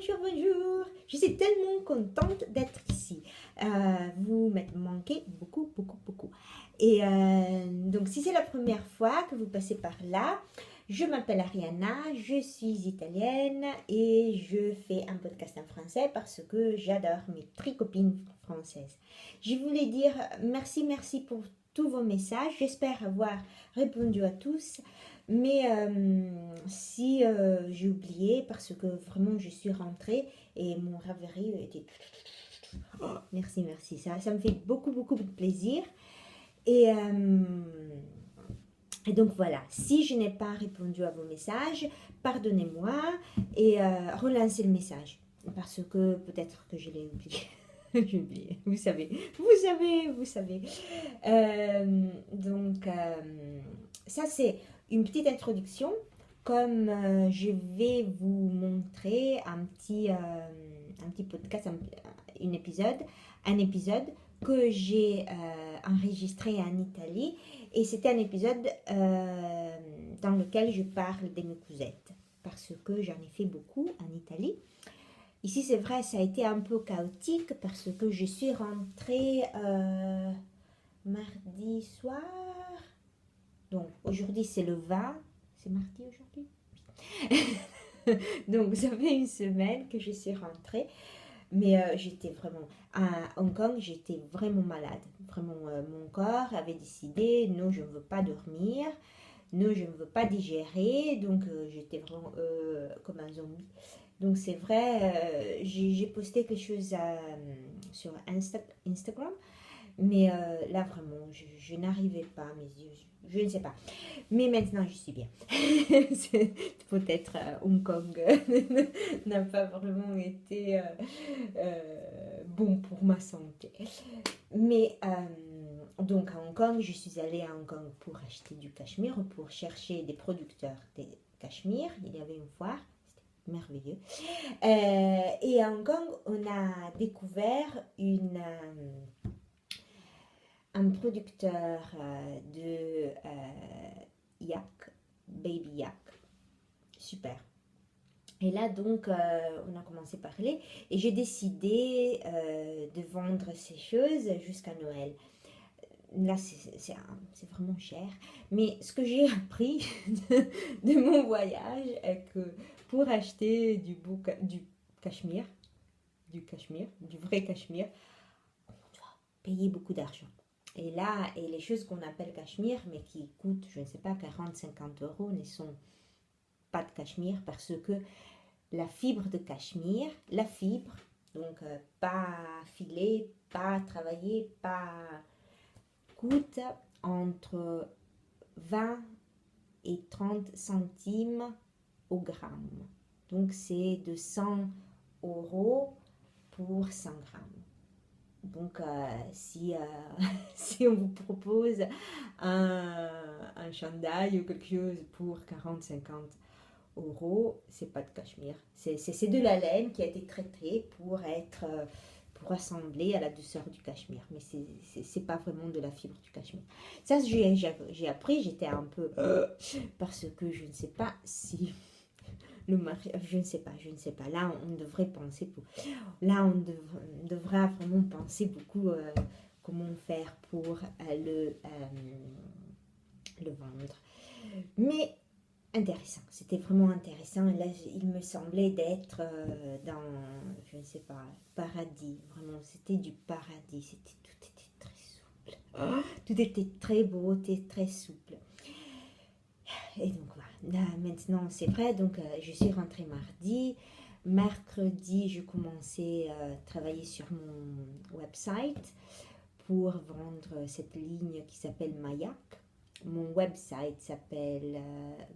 bonjour, bonjour. Je suis tellement contente d'être ici. Vous me manquez beaucoup, beaucoup, beaucoup. Et donc, si c'est la première fois que vous passez par là, je m'appelle Ariana, je suis italienne et je fais un podcast en français parce que j'adore mes tricopines françaises. Je voulais dire merci pour tous vos messages. J'espère avoir répondu à tous. Mais si j'ai oublié, parce que vraiment je suis rentrée et mon réveil était... Oh, merci, ça me fait beaucoup de plaisir. Et, euh, et donc voilà, si je n'ai pas répondu à vos messages, pardonnez-moi et relancez le message. Parce que peut-être que je l'ai oublié. J'ai oublié, vous savez. Ça c'est une petite introduction. Comme je vais vous montrer un petit podcast, un épisode que j'ai enregistré en Italie. Et c'était un épisode dans lequel je parle des mucuzettes. Parce que j'en ai fait beaucoup en Italie. Ici, c'est vrai, ça a été un peu chaotique parce que je suis rentrée mardi soir. Donc, aujourd'hui, c'est le 20. C'est mardi aujourd'hui? Donc, ça fait une semaine que je suis rentrée. Mais j'étais vraiment... À Hong Kong, j'étais vraiment malade. Vraiment, mon corps avait décidé, non, je ne veux pas dormir. Non, je ne veux pas digérer. Donc, j'étais vraiment comme un zombie. Donc c'est vrai, j'ai posté quelque chose sur Instagram, mais là vraiment, je n'arrivais pas, mes yeux, je ne sais pas. Mais maintenant, je suis bien. Peut-être Hong Kong n'a pas vraiment été bon pour ma santé. Mais donc à Hong Kong, je suis allée à Hong Kong pour acheter du cachemire, pour chercher des producteurs de cachemire. Il y avait une foire. Merveilleux. Et à Hong Kong, on a découvert un producteur de yak, baby yak. Super. Et là, donc, on a commencé à parler et j'ai décidé de vendre ces choses jusqu'à Noël. Là, c'est vraiment cher. Mais ce que j'ai appris de mon voyage est que pour acheter du cachemire, du vrai cachemire, on doit payer beaucoup d'argent. Et là, et les choses qu'on appelle cachemire, mais qui coûtent, je ne sais pas, 40-50 € ne sont pas de cachemire parce que la fibre de cachemire, donc pas filée, pas travaillée, pas coûte entre 20 et 30 centimes au gramme. Donc c'est de 100 € pour 100 grammes. Donc si on vous propose un chandail ou quelque chose pour 40-50 €, c'est pas de cachemire. C'est de la laine qui a été traitée pour assembler à la douceur du cachemire. Mais c'est pas vraiment de la fibre du cachemire. Ça, j'ai appris, j'étais un peu... parce que je ne sais pas si... Le marché, je ne sais pas. Là, on devrait penser là, on devra vraiment penser beaucoup comment faire pour le vendre. Mais intéressant, c'était vraiment intéressant. Et là, il me semblait d'être dans, je ne sais pas, paradis. Vraiment, c'était du paradis. Tout était très souple. Tout était très beau, très souple. Et donc voilà, là, maintenant c'est vrai, donc je suis rentrée mardi. Mercredi, je commençais à travailler sur mon website pour vendre cette ligne qui s'appelle Mayak. Mon website s'appelle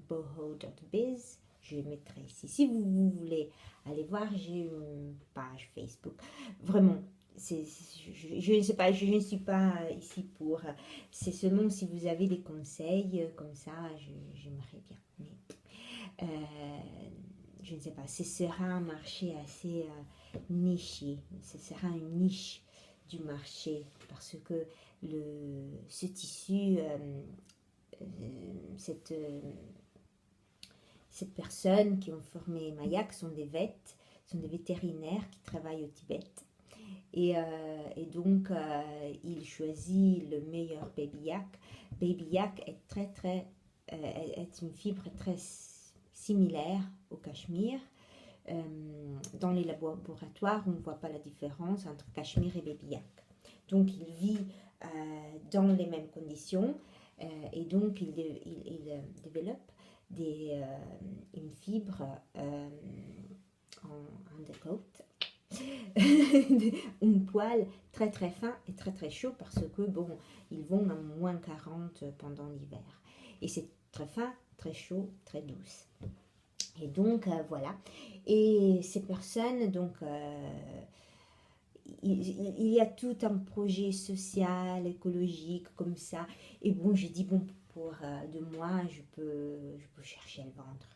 boho.biz. Je mettrai ici. Si vous voulez aller voir, j'ai une page Facebook. Vraiment, je ne sais pas, je ne suis pas ici pour... C'est seulement si vous avez des conseils comme ça, j'aimerais bien. Mais je ne sais pas, ce sera un marché assez niché. Ce sera une niche du marché parce que ce tissu, cette personne qui ont formé Mayak sont des vêtements, sont des vétérinaires qui travaillent au Tibet. Et donc, il choisit le meilleur Baby Yak. Baby Yak est une fibre très similaire au cachemire. Dans les laboratoires, on ne voit pas la différence entre cachemire et Baby Yak. Donc, il vit dans les mêmes conditions et donc il développe une fibre en undercoat, un poil très très fin et très très chaud parce que bon, ils vont à moins 40 pendant l'hiver. Et c'est très fin, très chaud, très douce. Et donc voilà. Et ces personnes, donc il y a tout un projet social, écologique comme ça. Et bon, j'ai dit bon, pour 2 mois, je peux chercher à le vendre.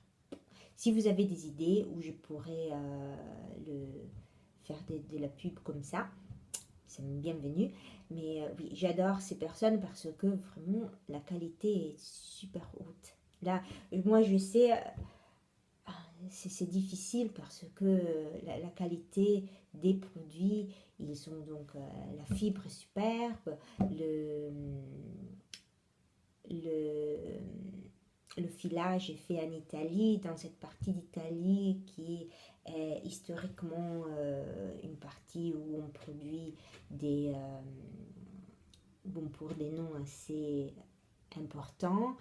Si vous avez des idées où je pourrais faire de la pub comme ça, c'est bienvenu. Mais oui, j'adore ces personnes parce que vraiment la qualité est super haute. Là, moi je sais, c'est difficile parce que la qualité des produits, ils ont donc la fibre est superbe, le filage est fait en Italie, dans cette partie d'Italie qui est historiquement une partie où on produit pour des noms assez importants.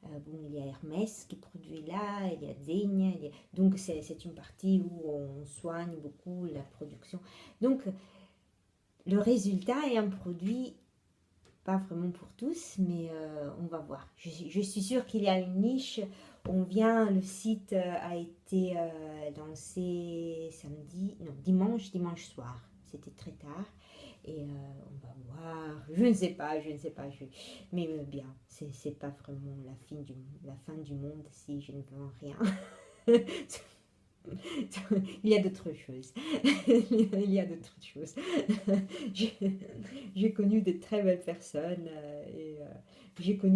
Bon, il y a Hermès qui produit là, il y a Zegna, donc c'est une partie où on soigne beaucoup la production. Donc le résultat est un produit pas vraiment pour tous, mais on va voir. Je suis sûre qu'il y a une niche. Le site a été lancé dimanche soir. C'était très tard. Et on va voir. Je ne sais pas. Mais bien, c'est pas vraiment la fin du monde si je ne vends rien. Il y a d'autres choses. Il y a d'autres choses. J'ai connu de très belles personnes et j'ai vu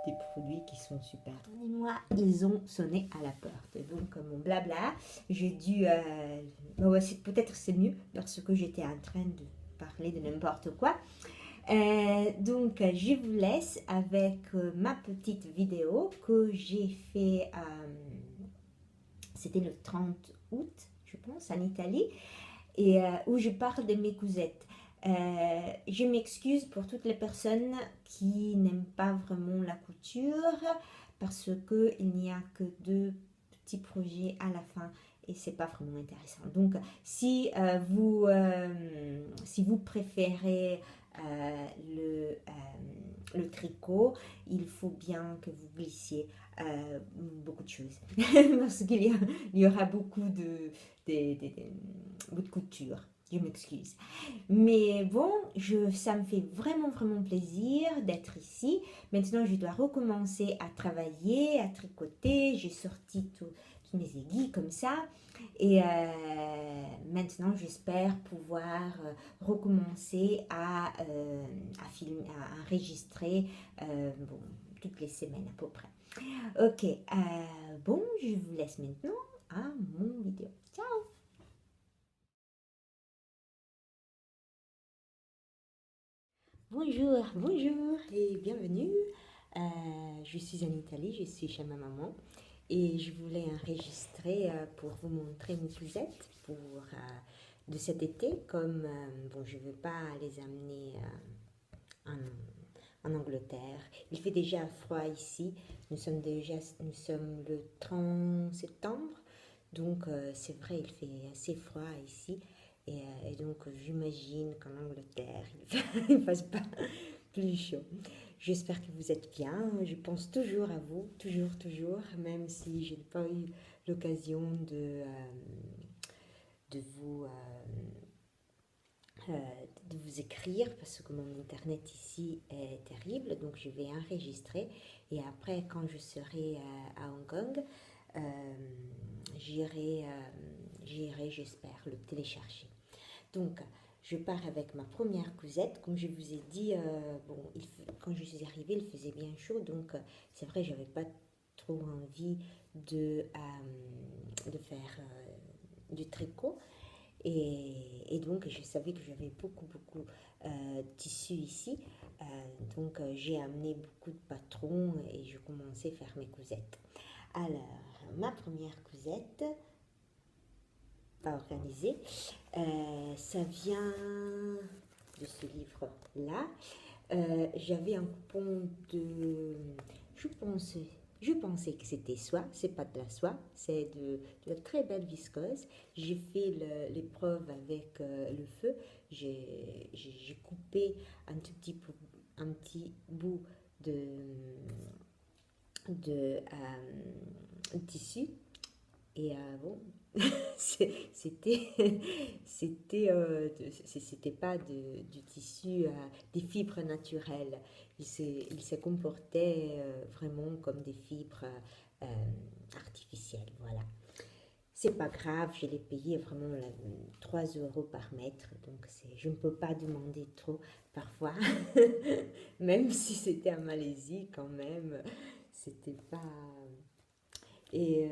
des produits qui sont super. Attendez-moi, ils ont sonné à la porte. Donc mon blabla, j'ai dû... peut-être c'est mieux parce que j'étais en train de parler de n'importe quoi. Donc je vous laisse avec ma petite vidéo que j'ai fait, c'était le 30 août je pense, en Italie, et où je parle de mes cousettes. Je m'excuse pour toutes les personnes qui n'aiment pas vraiment la couture parce qu'il n'y a que 2 petits projets à la fin et c'est pas vraiment intéressant. Donc si vous préférez le tricot, il faut bien que vous glissiez beaucoup de choses parce qu'il y aura beaucoup de couture. Je m'excuse. Mais bon, ça me fait vraiment, vraiment plaisir d'être ici. Maintenant, je dois recommencer à travailler, à tricoter. J'ai sorti tous mes aiguilles comme ça. Et maintenant, j'espère pouvoir recommencer à filmer, à enregistrer toutes les semaines à peu près. Ok, bon, je vous laisse maintenant à mon vidéo. Ciao! Bonjour et bienvenue. Je suis en Italie, je suis chez ma maman et je voulais enregistrer pour vous montrer mes cousettes de cet été. Comme je ne veux pas les amener en Angleterre. Il fait déjà froid ici. Nous sommes le 30 septembre, donc c'est vrai, il fait assez froid ici. Et donc, j'imagine qu'en Angleterre, il ne fasse pas plus chaud. J'espère que vous êtes bien. Je pense toujours à vous, toujours, même si je n'ai pas eu l'occasion de vous écrire parce que mon internet ici est terrible. Donc, je vais enregistrer. Et après, quand je serai à Hong Kong, j'irai, j'espère, le télécharger. Donc, je pars avec ma première cousette. Comme je vous ai dit, quand je suis arrivée, il faisait bien chaud. Donc, c'est vrai, j'avais pas trop envie de faire du tricot. Et donc, je savais que j'avais beaucoup de tissu ici. Donc, j'ai amené beaucoup de patrons et je commençais à faire mes cousettes. Alors, ma première cousette, pas organisée, ça vient de ce livre-là. J'avais un coupon de... Je pensais que c'était soie, c'est pas de la soie, c'est de la très belle viscose. J'ai fait l'épreuve avec le feu. J'ai coupé un petit bout de tissu. Et bon, c'était c'était pas du tissu, des fibres naturelles. Il se comportait vraiment comme des fibres artificielles. Voilà. C'est pas grave, je l'ai payé vraiment 3 euros par mètre, donc je ne peux pas demander trop parfois, même si c'était en Malaisie quand même, c'était pas... Et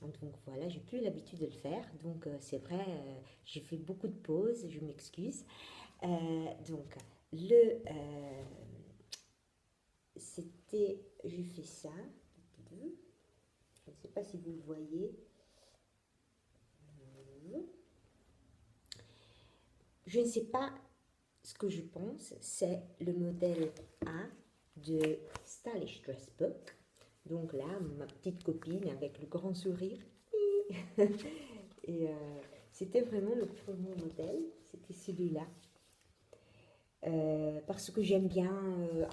donc voilà, j'ai plus l'habitude de le faire, donc c'est vrai, j'ai fait beaucoup de pauses, je m'excuse. Donc j'ai fait ça, je ne sais pas si vous le voyez. Je ne sais pas ce que je pense, c'est le modèle A de Stylish Dress Book. Donc là, ma petite copine avec le grand sourire. Et c'était vraiment le premier modèle, c'était celui-là. Parce que j'aime bien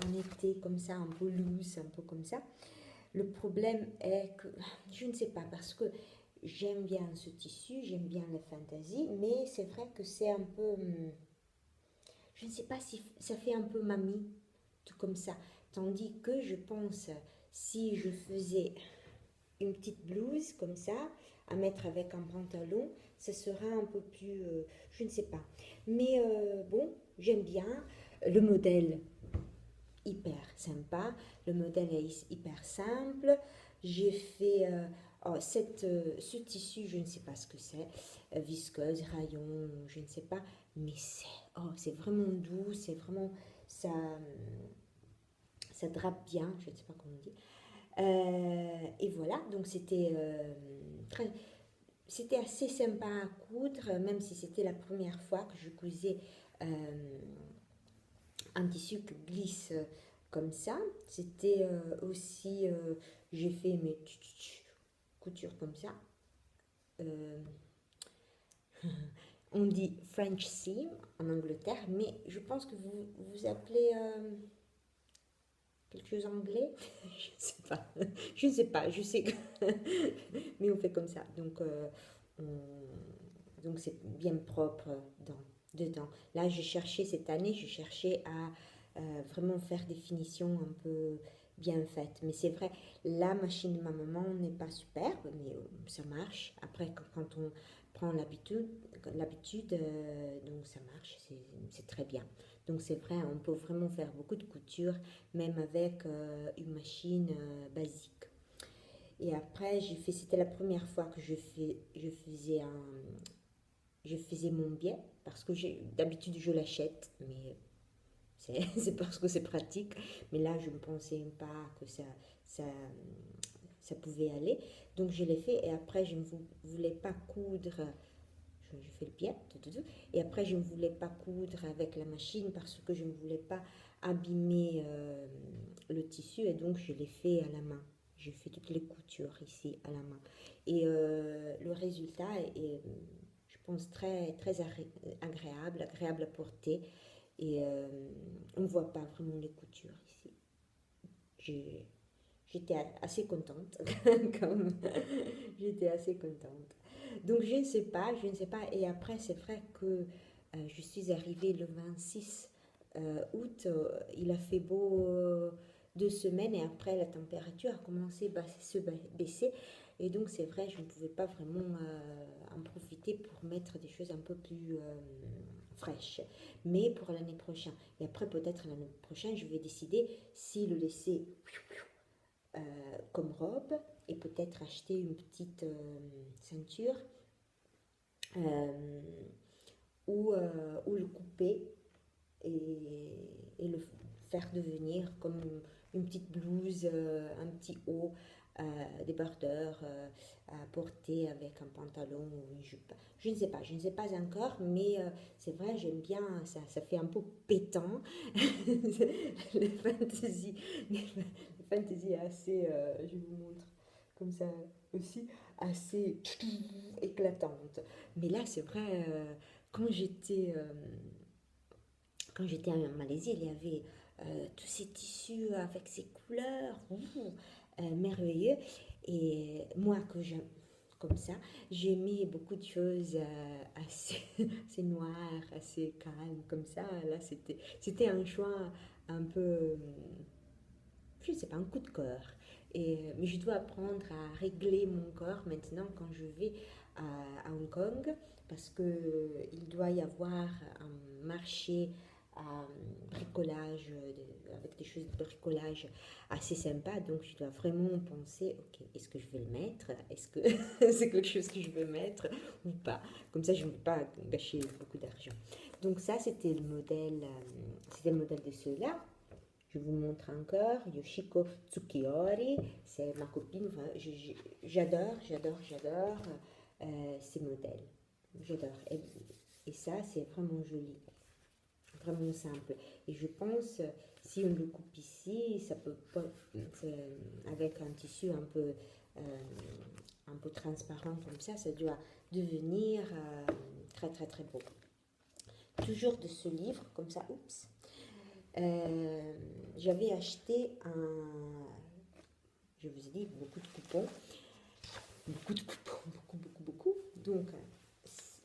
en été comme ça, un peu loose, un peu comme ça. Le problème est que, je ne sais pas, parce que j'aime bien ce tissu, j'aime bien la fantaisie, mais c'est vrai que c'est un peu, je ne sais pas si ça fait un peu mamie, tout comme ça. Tandis que je pense, si je faisais une petite blouse comme ça, à mettre avec un pantalon, ce sera un peu plus, je ne sais pas. Mais bon, j'aime bien le modèle, hyper sympa. Le modèle est hyper simple. J'ai fait ce tissu, je ne sais pas ce que c'est, viscose, rayon, je ne sais pas, mais c'est vraiment doux, c'est vraiment ça, ça drape bien, je ne sais pas comment on dit. Et voilà, donc c'était assez sympa à coudre, même si c'était la première fois que je cousais un tissu qui glisse comme ça. C'était aussi, j'ai fait mes coutures comme ça. On dit French seam en Angleterre, mais je pense que vous appelez quelque chose anglais. Je ne sais pas. Je ne sais pas. Je sais que mais on fait comme ça. Donc c'est bien propre dedans. Là, cette année, j'ai cherché à vraiment faire des finitions un peu bien faites. Mais c'est vrai, la machine de ma maman n'est pas superbe, mais ça marche. Après, quand on prend l'habitude, donc ça marche, c'est très bien. Donc c'est vrai, on peut vraiment faire beaucoup de couture, même avec une machine basique. Et après, c'était la première fois que je faisais mon biais, parce que d'habitude je l'achète, mais c'est parce que c'est pratique. Mais là, je ne pensais pas que ça, ça pouvait aller. Donc je l'ai fait et après, je ne voulais pas coudre. Je fais le biais, et après, je ne voulais pas coudre avec la machine parce que je ne voulais pas abîmer le tissu et donc je l'ai fait à la main. J'ai fait toutes les coutures ici à la main. Et le résultat est, je pense, très agréable à porter. Et on ne voit pas vraiment les coutures ici. J'étais assez contente. J'étais assez contente. Donc je ne sais pas. Et après, c'est vrai que je suis arrivée le 26 août. Il a fait beau 2 semaines et après, la température a commencé à se baisser. Et donc, c'est vrai, je ne pouvais pas vraiment en profiter pour mettre des choses un peu plus fraîches. Mais pour l'année prochaine. Et après, peut-être l'année prochaine, je vais décider si le laisser comme robe et peut-être acheter une petite ceinture euh, ou le couper et le faire devenir comme une petite blouse, un petit haut, débardeur à porter avec un pantalon ou une jupe. Je ne sais pas encore, mais c'est vrai, j'aime bien, ça fait un peu pétant. Les fantasy, les fantasy assez, je vous montre comme ça aussi, assez éclatante. Mais là, c'est vrai, quand j'étais quand j'étais en Malaisie, il y avait tous ces tissus avec ces couleurs merveilleux. Et moi, comme ça, j'aimais beaucoup de choses assez, assez noires, assez calmes, comme ça. Là, c'était un choix un peu, je ne sais pas, un coup de cœur. Mais je dois apprendre à régler mon corps maintenant quand je vais à Hong Kong parce qu'il doit y avoir un marché à bricolage, avec des choses de bricolage assez sympa. Donc je dois vraiment penser, ok, est-ce que je vais le mettre? Est-ce que c'est quelque chose que je veux mettre ou pas? Comme ça, je ne vais pas gâcher beaucoup d'argent. Donc ça, c'était le modèle de ceux-là. Je vous montre encore Yoshiko Tsukiori, c'est ma copine. J'adore ces modèles. J'adore. Et ça, c'est vraiment joli, vraiment simple. Et je pense, si on le coupe ici, ça peut pas, avec un tissu un peu transparent comme ça doit devenir très beau. Toujours de ce livre, comme ça, oups. J'avais acheté je vous ai dit, beaucoup de coupons. Beaucoup. Donc,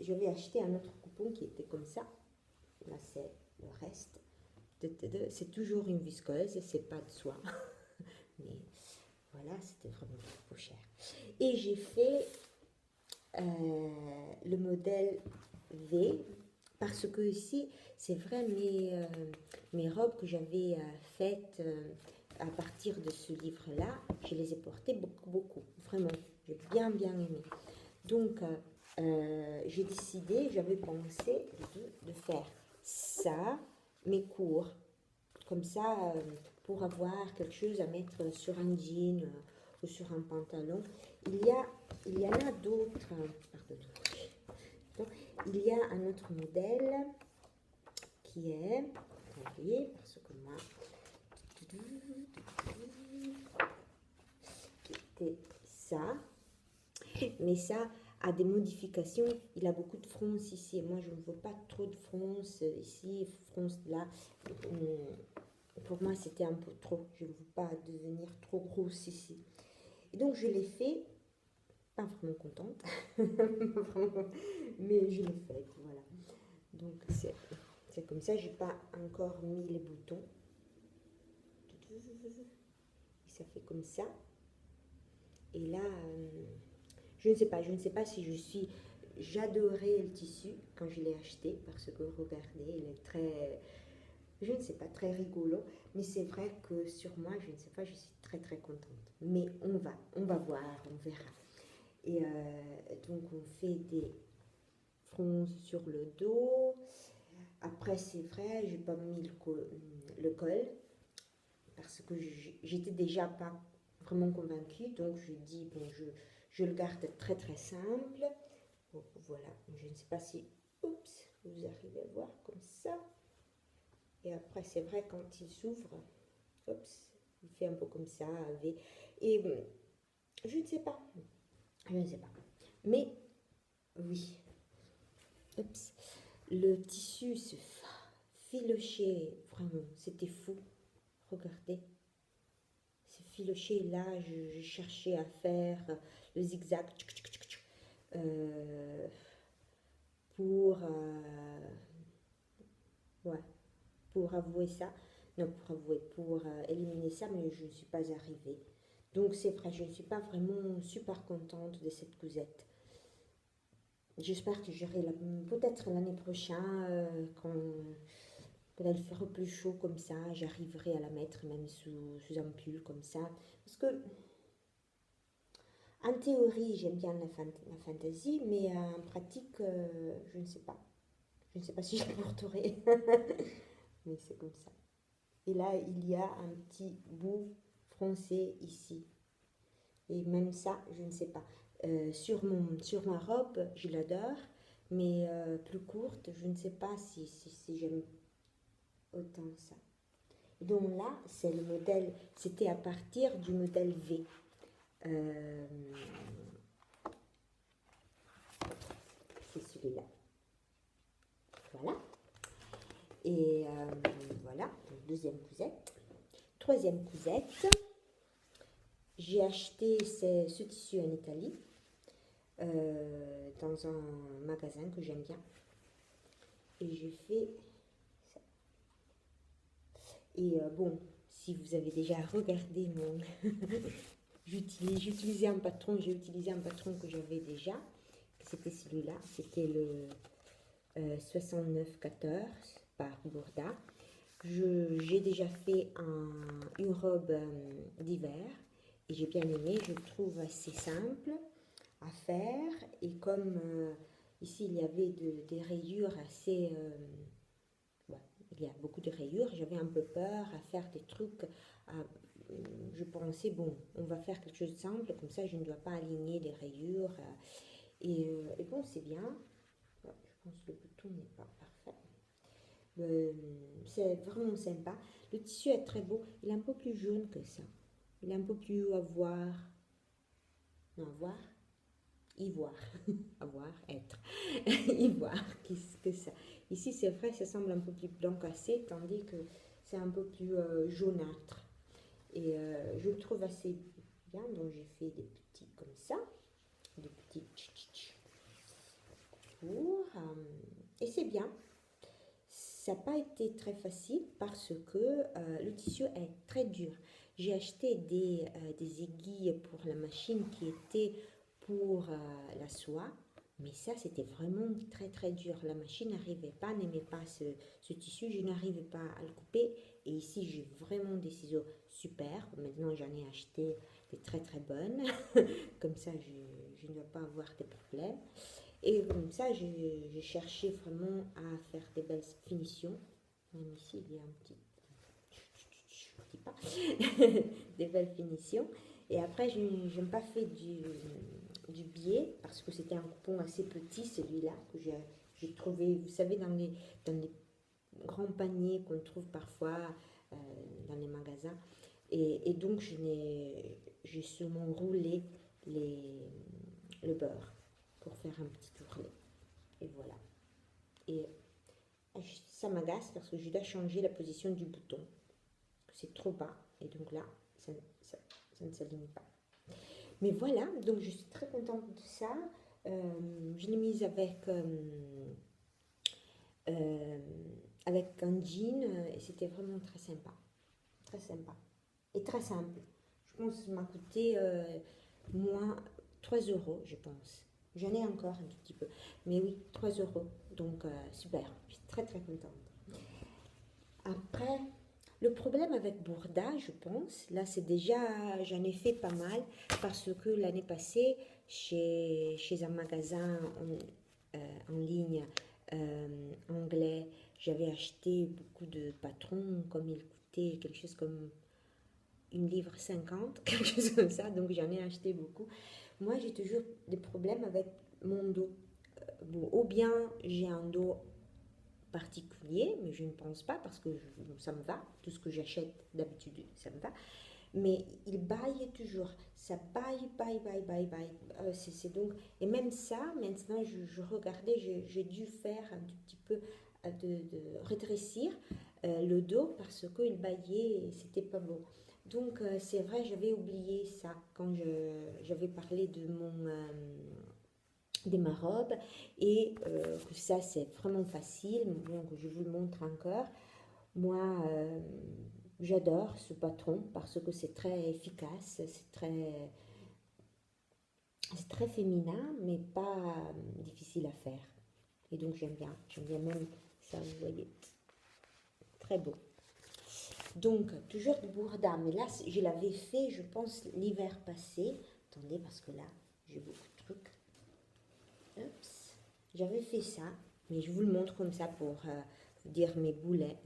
j'avais acheté un autre coupon qui était comme ça. Là, c'est le reste. C'est toujours une viscose, c'est pas de soie. Mais voilà, c'était vraiment trop cher. Et j'ai fait le modèle V parce que ici, c'est vrai, mes robes que j'avais faites à partir de ce livre-là, je les ai portées beaucoup, vraiment. J'ai bien aimé. Donc, j'ai décidé, j'avais pensé de faire ça, mes cours, comme ça, pour avoir quelque chose à mettre sur un jean ou sur un pantalon. Il y en a d'autres, pardon. Donc, il y a un autre modèle qui est, attendez, parce que moi, qui était ça, mais ça a des modifications. Il a beaucoup de fronces ici, et moi je ne veux pas trop de fronces ici, fronces là. Pour moi c'était un peu trop, je ne veux pas devenir trop grosse ici. Et donc je l'ai fait, pas vraiment contente, mais je l'ai fait, voilà. Donc c'est comme ça, j'ai pas encore mis les boutons. Et ça fait comme ça. Et là, je ne sais pas si j'adorais le tissu quand je l'ai acheté parce que regardez, il est très, je ne sais pas, très rigolo. Mais c'est vrai que sur moi, je ne sais pas, je suis très contente. Mais on va voir, on verra. Et donc on fait des fronces sur le dos. Après, c'est vrai, j'ai pas mis le col parce que j'étais déjà pas vraiment convaincue. Donc je dis, bon, je le garde très simple. Donc, voilà, je ne sais pas si, oups, vous arrivez à voir comme ça. Et après, c'est vrai, quand il s'ouvre, oups, il fait un peu comme ça. Et je ne sais pas. Mais oui, oups, le tissu se filochait vraiment, c'était fou. Regardez, c'est filoché là, je cherchais à faire le zigzag pour ouais, pour avouer ça, non pour éliminer ça, mais je ne suis pas arrivée. Donc c'est vrai, je ne suis pas vraiment super contente de cette cousette. J'espère que j'aurai peut-être l'année prochaine, quand il fera plus chaud comme ça, j'arriverai à la mettre même sous un pull comme ça. Parce que, en théorie, j'aime bien la fantaisie, mais en pratique, je ne sais pas. Je ne sais pas si je porterai. Mais c'est comme ça. Et là, il y a un petit bout froncé ici. Et même ça, je ne sais pas. Sur ma robe, je l'adore, mais plus courte, je ne sais pas si j'aime autant ça. Et donc là, c'est le modèle, c'était à partir du modèle V. C'est celui-là. Voilà. Et voilà, donc deuxième cousette. Troisième cousette. J'ai acheté ce tissu en Italie, dans un magasin que j'aime bien. Et j'ai fait ça. Et bon, si vous avez déjà regardé mon... j'ai utilisé un patron que j'avais déjà. C'était celui-là, c'était le 69-14 par Burda. J'ai déjà fait une robe d'hiver et j'ai bien aimé, je le trouve assez simple à faire. Et comme ici il y avait des rayures assez... ouais, il y a beaucoup de rayures, j'avais un peu peur à faire des trucs. Je pensais, bon, on va faire quelque chose de simple, comme ça je ne dois pas aligner les rayures. Et bon, c'est bien. Ouais, je pense que le bouton n'est pas parfait. C'est vraiment sympa. Le tissu est très beau. Il est un peu plus jaune que ça. Il est un peu plus avoir. Non, avoir. Ivoire. Avoir, être. Ivoire, qu'est-ce que ça. Ici, c'est vrai, ça semble un peu plus blanc cassé, tandis que c'est un peu plus jaunâtre. Et je le trouve assez bien. Donc, j'ai fait des petits comme ça. Des petits tours. Et c'est bien. Ça n'a pas été très facile parce que le tissu est très dur. J'ai acheté des aiguilles pour la machine qui étaient pour la soie, mais ça c'était vraiment très très dur. La machine n'aimait pas ce tissu, je n'arrivais pas à le couper. Et ici j'ai vraiment des ciseaux super. Maintenant j'en ai acheté des très très bonnes, comme ça je ne dois pas avoir de problèmes. Et comme ça, j'ai cherché vraiment à faire des belles finitions. Même ici, il y a un petit pas. Des belles finitions. Et après, je n'ai pas fait du biais parce que c'était un coupon assez petit, celui-là, que j'ai trouvé, vous savez, dans les grands paniers qu'on trouve parfois dans les magasins. Et donc, j'ai seulement roulé le beurre pour faire un petit ourlet. Et voilà. Et ça m'agace parce que je dois changer la position du bouton. C'est trop bas. Et donc là, ça ne s'aligne pas. Mais voilà, donc je suis très contente de ça. Je l'ai mise avec un jean et c'était vraiment très sympa. Très sympa. Et très simple. Je pense que ça m'a coûté moins 3 euros, je pense. J'en ai encore un tout petit peu. Mais oui, 3 euros. Donc, super. Je suis très, très contente. Après, le problème avec Burda, je pense, là, c'est déjà, j'en ai fait pas mal parce que l'année passée, chez un magasin en ligne anglais, j'avais acheté beaucoup de patrons, comme il coûtait quelque chose comme 1,50 livre, quelque chose comme ça, donc j'en ai acheté beaucoup. Moi, j'ai toujours des problèmes avec mon dos. Bon, ou bien j'ai un dos particulier, mais je ne pense pas parce que ça me va. Tout ce que j'achète d'habitude, ça me va. Mais il baille toujours. Ça baille. C'est donc... Et même ça, maintenant, je regardais, j'ai dû faire un tout petit peu de redressir le dos parce qu'il baillait et c'était pas beau. Donc, c'est vrai, j'avais oublié ça quand j'avais parlé de ma robe et que ça, c'est vraiment facile. Donc, je vous le montre encore. Moi, j'adore ce patron parce que c'est très efficace, c'est très féminin, mais pas difficile à faire. Et donc, j'aime bien même ça, vous voyez. très beau. Donc, toujours de Bourda, mais là, je l'avais fait, je pense, l'hiver passé. Attendez, parce que là, j'ai beaucoup de trucs. Oups. J'avais fait ça, mais je vous le montre comme ça pour vous dire mes boulets.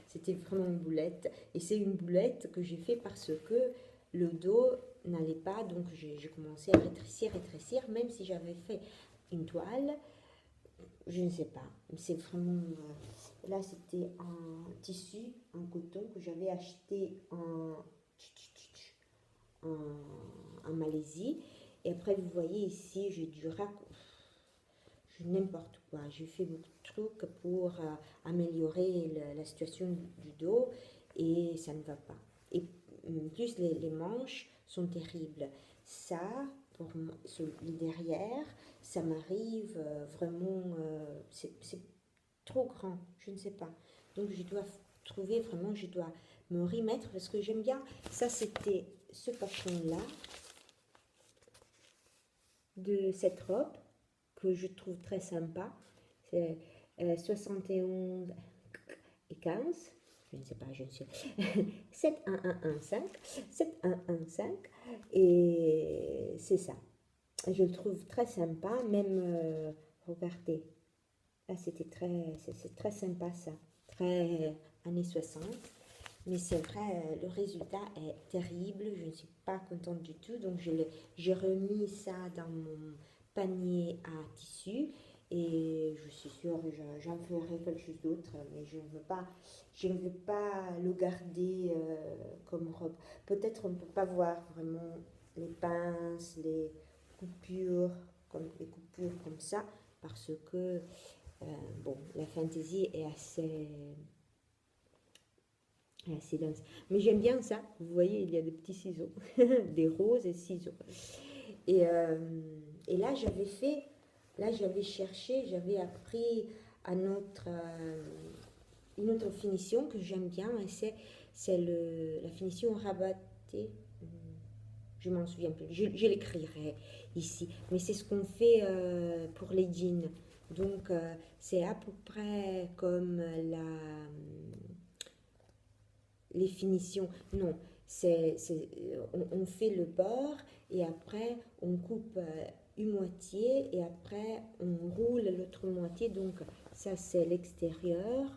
C'était vraiment une boulette. Et c'est une boulette que j'ai fait parce que le dos n'allait pas. Donc, j'ai commencé à rétrécir, même si j'avais fait une toile. Je ne sais pas. C'est vraiment... là, c'était un tissu, un coton que j'avais acheté en Malaisie. Et après, vous voyez ici, j'ai du n'importe quoi. J'ai fait beaucoup de trucs pour améliorer la situation du dos et ça ne va pas. Et en plus, les manches sont terribles. Ça, pour le derrière, ça m'arrive vraiment, c'est trop grand, je ne sais pas. Donc je dois trouver vraiment, je dois me remettre parce que j'aime bien. Ça, c'était ce carton-là de cette robe que je trouve très sympa. C'est 71 et 15. Je ne sais pas, je ne sais. 71115. 7115. Et c'est ça. Je le trouve très sympa. Même, regardez. Là, c'est très sympa ça. Très années 60. Mais c'est vrai, le résultat est terrible. Je ne suis pas contente du tout. Donc, j'ai remis ça dans mon panier à tissu. Et je suis sûre que j'en ferai quelque chose d'autre. Mais je ne veux pas le garder comme robe. Peut-être on ne peut pas voir vraiment les pinces, les coupures comme ça. Parce que, bon, la fantaisie est assez dense. Mais j'aime bien ça. Vous voyez, il y a des petits ciseaux, des roses et ciseaux. Et là, j'avais cherché, j'avais appris une autre finition que j'aime bien. Et c'est la finition rabattée. Je m'en souviens plus. Je l'écrirai ici. Mais c'est ce qu'on fait pour les jeans. Donc, c'est à peu près comme les finitions. Non, on fait le bord et après on coupe une moitié et après on roule l'autre moitié. Donc ça c'est l'extérieur.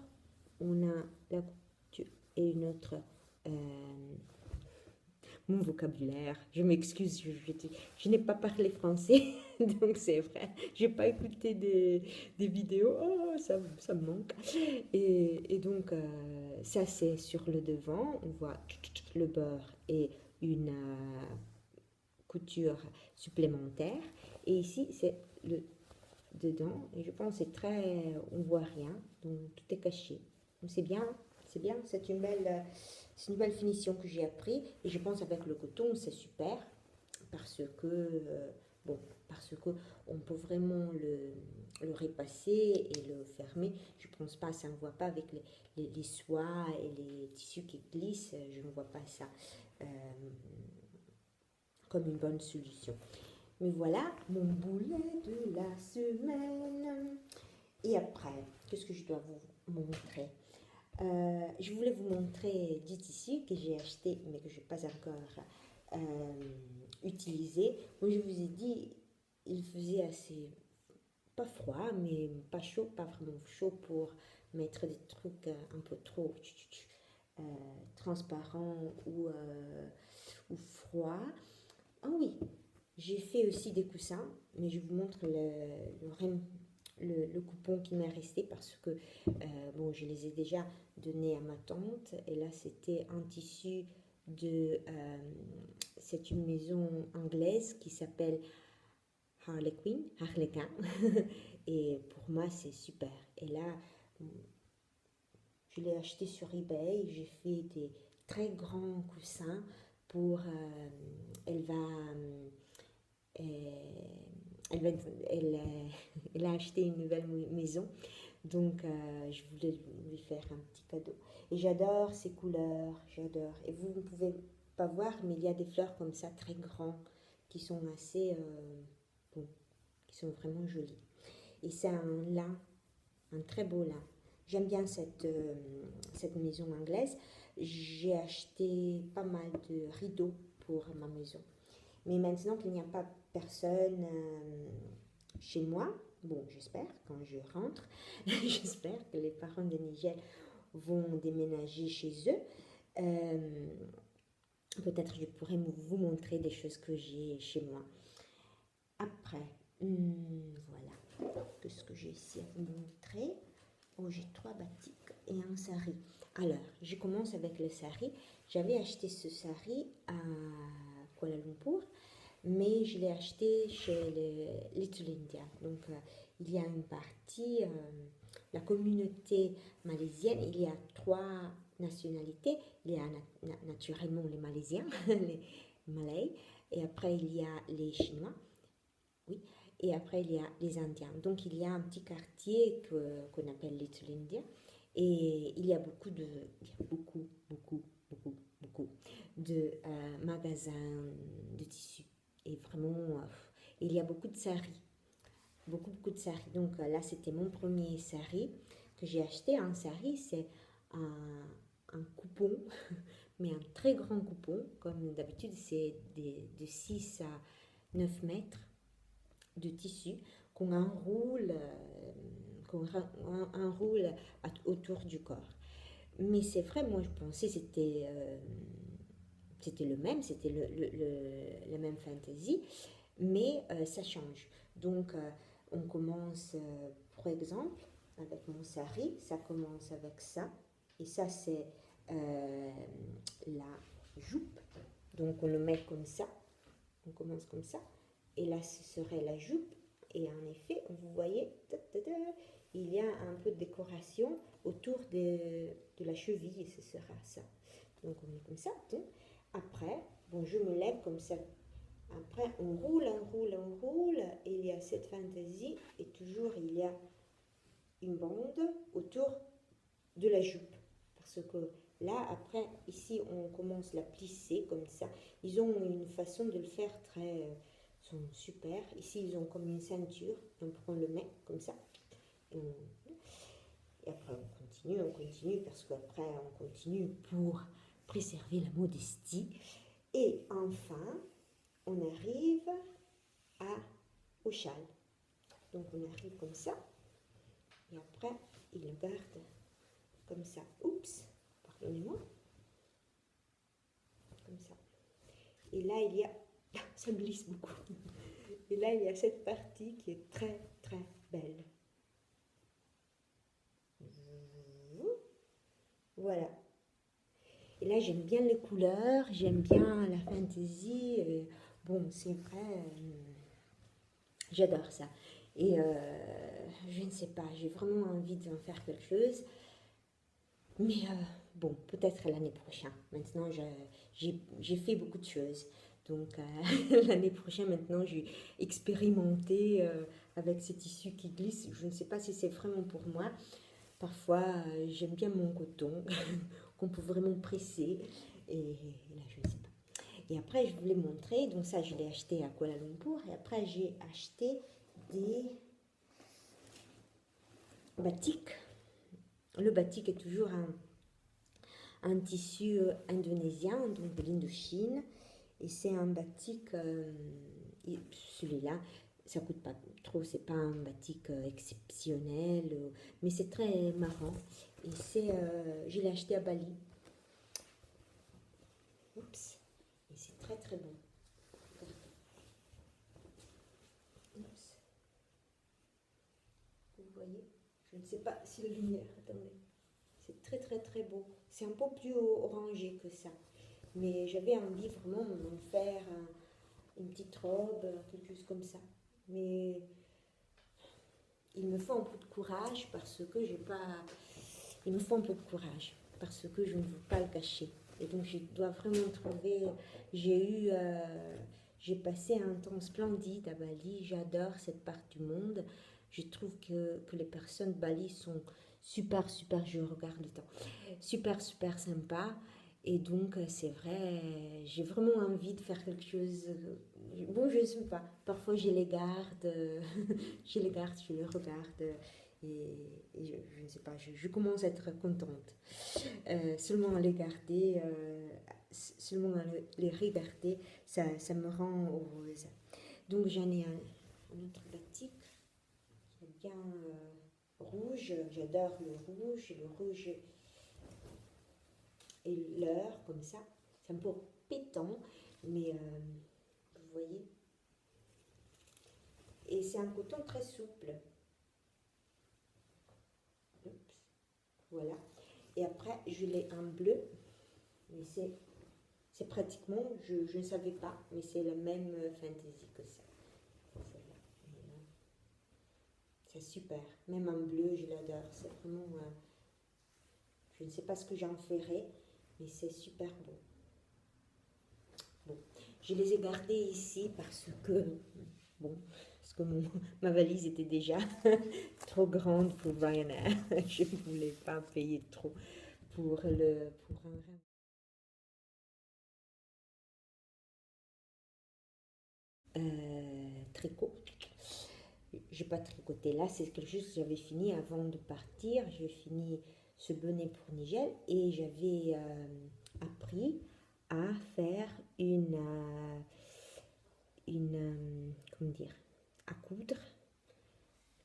On a la couture et une autre... mon vocabulaire, je m'excuse, je n'ai pas parlé français, donc c'est vrai, j'ai pas écouté des vidéos, oh, ça me manque. Et donc, ça c'est sur le devant, on voit le beurre et une couture supplémentaire. Et ici, c'est le dedans, et je pense que c'est très, on voit rien, donc tout est caché. Donc c'est bien, c'est une belle finition que j'ai appris. Et je pense avec le coton, c'est super parce que, parce que on peut vraiment le repasser et le fermer. Je pense pas, ça ne voit pas avec les soies et les tissus qui glissent. Je ne vois pas ça comme une bonne solution. Mais voilà mon boulet de la semaine. Et après, qu'est-ce que je dois vous montrer? Je voulais vous montrer du tissu que j'ai acheté mais que je n'ai pas encore utilisé. Moi, je vous ai dit, il faisait assez, pas froid, mais pas chaud, pas vraiment chaud pour mettre des trucs un peu trop transparents ou froids. Ah oui, j'ai fait aussi des coussins, mais je vous montre le coupon qui m'est resté parce que bon, je les ai déjà donnés à ma tante et là c'était un tissu c'est une maison anglaise qui s'appelle Harlequin et pour moi c'est super. Et là je l'ai acheté sur eBay, j'ai fait des très grands coussins pour elle va elle a acheté une nouvelle maison, donc je voulais lui faire un petit cadeau. Et j'adore ces couleurs, j'adore. Et vous ne pouvez pas voir, mais il y a des fleurs comme ça, très grands, qui sont assez, bon, qui sont vraiment jolies. Et c'est un lin, un très beau lin. J'aime bien cette maison anglaise. J'ai acheté pas mal de rideaux pour ma maison. Mais maintenant qu'il n'y a pas personne chez moi, bon, j'espère, quand je rentre, j'espère que les parents de Nigel vont déménager chez eux. Peut-être je pourrais vous montrer des choses que j'ai chez moi. Après, voilà, qu'est-ce que j'ai ici à vous montrer? Oh, j'ai 3 batiks et un sari. Alors, je commence avec le sari. J'avais acheté ce sari à Kuala Lumpur, mais je l'ai acheté chez les Little India. Donc, il y a une partie, la communauté malaisienne, il y a 3 nationalités. Il y a naturellement les Malaisiens, les Malays, et après il y a les Chinois, oui, et après il y a les Indiens. Donc, il y a un petit quartier qu'on appelle Little India, et il y a beaucoup de magasins de tissus. Et vraiment, il y a beaucoup de saris. Beaucoup de saris. Donc là, c'était mon premier sari que j'ai acheté. Un sari, c'est un coupon, mais un très grand coupon. Comme d'habitude, c'est de 6 à 9 mètres de tissu qu'on enroule, autour du corps. Mais c'est vrai, moi je pensais c'était le même, c'était la même fantaisie, mais ça change. Donc on commence, par exemple, avec mon sari, ça commence avec ça, et ça c'est la jupe, donc on le met comme ça, on commence comme ça, et là ce serait la jupe, et en effet, vous voyez, il y a un peu de décoration autour de la cheville, et ce sera ça. Donc on met comme ça. Après, bon, je me lève comme ça. Après, on roule, et il y a cette fantaisie, et toujours il y a une bande autour de la jupe. Parce que là, après, ici, on commence à la plisser comme ça. Ils ont une façon de le faire très... sont super. Ici, ils ont comme une ceinture. On prend le met comme ça. Et après, on continue, parce qu'après, on continue pour préserver la modestie. Et enfin, on arrive au châle. Donc, on arrive comme ça. Et après, il le garde comme ça. Oups, pardonnez-moi. Comme ça. Et là, il y a... Ça glisse beaucoup. Et là, il y a cette partie qui est très, très belle. Voilà. Et là, j'aime bien les couleurs, j'aime bien la fantaisie. Bon, c'est vrai, j'adore ça. Et je ne sais pas, j'ai vraiment envie d'en faire quelque chose. Mais bon, peut-être l'année prochaine. Maintenant, j'ai fait beaucoup de choses. Donc, l'année prochaine, maintenant, j'ai expérimenté avec ces tissus qui glissent. Je ne sais pas si c'est vraiment pour moi. Parfois, j'aime bien mon coton qu'on peut vraiment presser. Et là, je ne sais pas. Et après, je voulais montrer. Donc ça, je l'ai acheté à Kuala Lumpur. Et après, j'ai acheté des batiks. Le batik est toujours un tissu indonésien, donc de l'Indochine. Et c'est un batik, celui-là, ça coûte pas trop, c'est pas un batik exceptionnel, mais c'est très marrant. Et je l'ai acheté à Bali. Oups, et c'est très très bon. Oups. Vous voyez, je ne sais pas si la lumière, attendez. C'est très très très beau. C'est un peu plus orangé que ça. Mais j'avais envie vraiment d'en faire une petite robe, quelque chose comme ça. Mais il me faut un peu de courage parce que j'ai pas... Il me faut un peu de courage parce que je ne veux pas le cacher. Et donc je dois vraiment trouver... J'ai passé un temps splendide à Bali. J'adore cette partie du monde. Je trouve que les personnes de Bali sont super, je regarde le temps, super sympa. Et donc, c'est vrai, j'ai vraiment envie de faire quelque chose. Bon, je ne sais pas. Parfois, je les garde, je les regarde. je ne sais pas, je commence à être contente. Seulement à les garder, seulement à les regarder, ça me rend heureuse. Donc j'en ai un autre batik qui est bien rouge, j'adore le rouge et l'heure comme ça. C'est un peu pétant, mais vous voyez. Et c'est un coton très souple. Oups, voilà. Et après, je l'ai en bleu, mais c'est pratiquement, je ne savais pas, mais c'est la même fantaisie que ça. C'est super. Même en bleu, je l'adore. C'est vraiment, je ne sais pas ce que j'en ferai, mais c'est super beau. Bon, je les ai gardés ici parce que, bon, parce que ma valise était déjà trop grande pour Ryanair. Je ne voulais pas payer trop pour un tricot. J'ai pas tricoté là, c'est quelque chose que j'avais fini avant de partir. J'ai fini ce bonnet pour Nigel et j'avais appris à faire comment dire, à coudre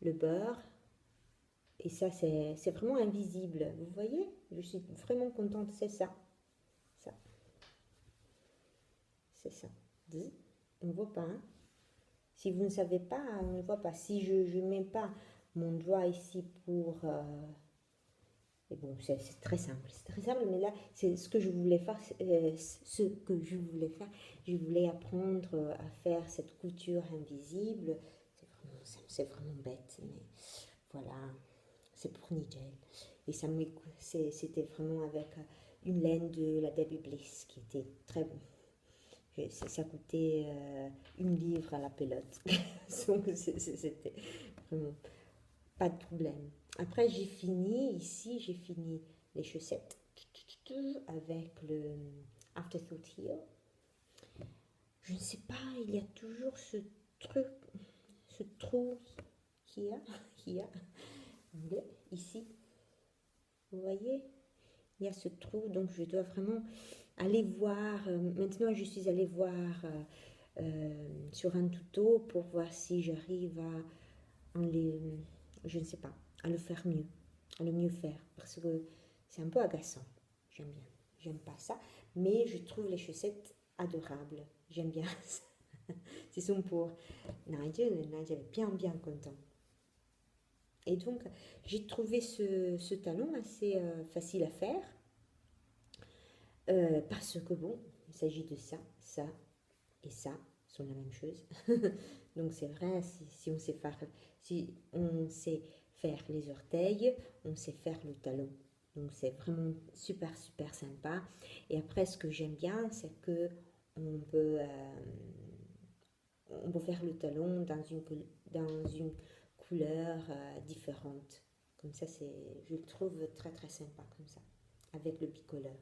le beurre. Et ça, c'est vraiment invisible. Vous voyez? Je suis vraiment contente. C'est ça. Ça. C'est ça. On ne voit pas. Hein? Si vous ne savez pas, on ne voit pas. Si je ne mets pas mon doigt ici pour... et bon, c'est très simple. C'est très simple, mais là, c'est ce que je voulais faire. Ce que je voulais faire. Je voulais apprendre à faire cette couture invisible. C'est vraiment bête, mais voilà. C'est pour Nigel. Et c'était vraiment avec une laine de la Debbie Bliss qui était très bon. Ça coûtait 1 livre à la pelote. Donc c'était vraiment pas de problème. Après j'ai fini les chaussettes avec le Afterthought Heel. Je ne sais pas, il y a toujours ce trou qu'il y a ici. Vous voyez, il y a ce trou, donc je dois vraiment aller voir. Maintenant, je suis allée voir sur un tuto pour voir si j'arrive je ne sais pas, à le faire mieux, à le mieux faire, parce que c'est un peu agaçant. J'aime bien, j'aime pas ça, mais je trouve les chaussettes adorables. J'aime bien ça. Ce sont pour Nigel, et Nigel est bien content. Et donc, j'ai trouvé ce talon assez facile à faire. Parce que bon, il s'agit de ça et ça sont la même chose. Donc c'est vrai, si on sait faire les orteils, on sait faire le talon. Donc c'est vraiment super sympa. Et après, ce que j'aime bien, c'est que on peut faire le talon dans une couleur différente. Comme ça, je le trouve très sympa comme ça, avec le bicolore.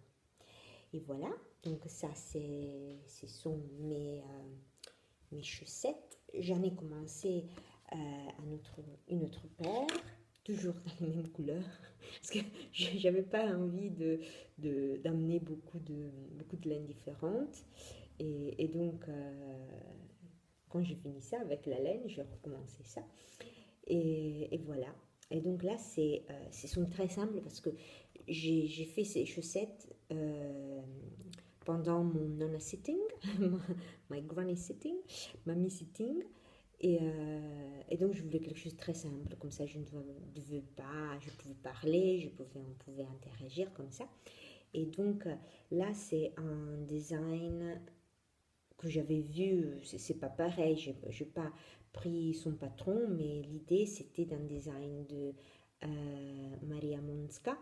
Et voilà, donc ça, ce sont mes chaussettes. J'en ai commencé une autre paire, toujours dans les mêmes couleurs, parce que j'avais pas envie d'amener beaucoup de laine différentes. Et donc, quand j'ai fini ça avec la laine, j'ai recommencé ça. Et voilà. Et donc là, ce sont très simples parce que j'ai fait ces chaussettes pendant mon nana sitting, my granny sitting, mamie sitting. Et donc je voulais quelque chose de très simple, comme ça je devais pas, je pouvais parler, on pouvait interagir comme ça. Et donc là c'est un design que j'avais vu, c'est pas pareil, j'ai pas pris son patron, mais l'idée c'était d'un design de Maria Monska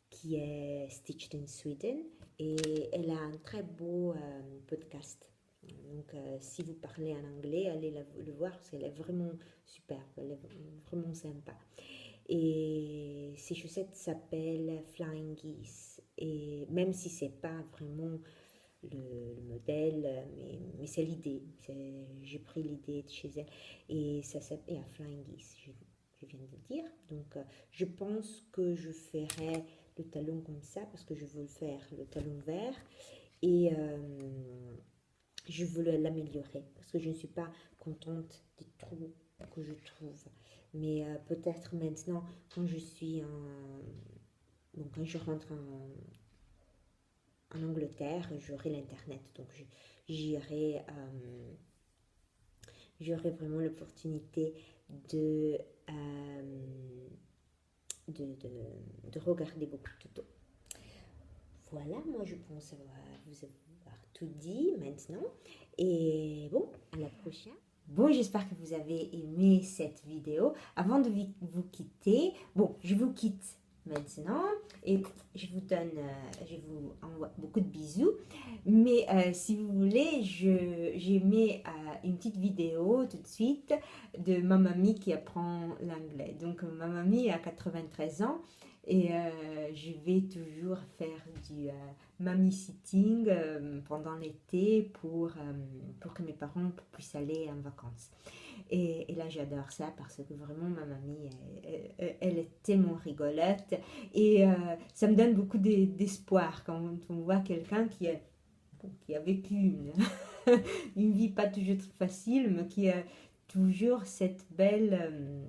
qui est Stitched in Sweden et elle a un très beau podcast. Donc si vous parlez en anglais, allez le voir parce qu'elle est vraiment superbe, elle est vraiment sympa. Et ces chaussettes s'appellent Flying Geese et même si c'est pas vraiment le modèle, mais c'est l'idée. J'ai pris l'idée de chez elle et ça s'appelle Flying Geese. je viens de dire. Donc, je pense que je ferai le talon comme ça parce que je veux faire le talon vert et je veux l'améliorer parce que je ne suis pas contente des trous que je trouve. Mais peut-être maintenant, quand je suis donc quand je rentre en Angleterre, j'aurai l'internet, donc j'aurai vraiment l'opportunité de, de regarder beaucoup de tutos. Voilà, moi je pense vous avoir tout dit maintenant. Et bon, à la prochaine. Bon, j'espère que vous avez aimé cette vidéo. Avant de vous quitter, bon, je vous quitte maintenant et je vous envoie beaucoup de bisous. Mais si vous voulez, j'ai mis une petite vidéo tout de suite de ma mamie qui apprend l'anglais. Donc, ma mamie a 93 ans. Et je vais toujours faire du mammy sitting pendant l'été pour que mes parents puissent aller en vacances. Et là, j'adore ça parce que vraiment, ma mamie, elle est tellement rigolote. Et ça me donne beaucoup d'espoir quand on voit quelqu'un qui a vécu une vie pas toujours facile, mais qui a toujours cette belle...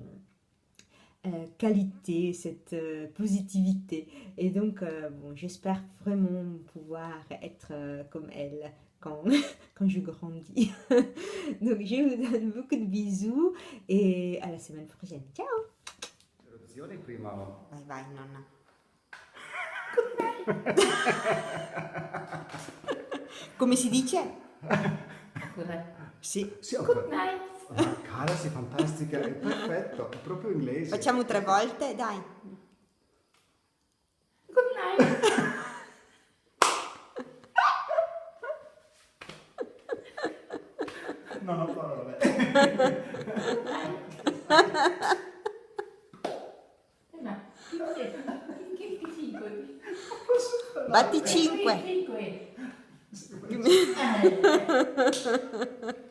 qualité, cette positivité. Et donc, bon, j'espère vraiment pouvoir être comme elle quand, quand je grandis. Donc, je vous donne beaucoup de bisous et à la semaine prochaine. Ciao! Bye bye, nonna. Come si dice? Sì. Sì, good night. Cara, sei fantastica, è perfetto, è proprio inglese. Facciamo 3 volte, dai. Good night. Non ho parole. Ma che 5? Batti 5. 5.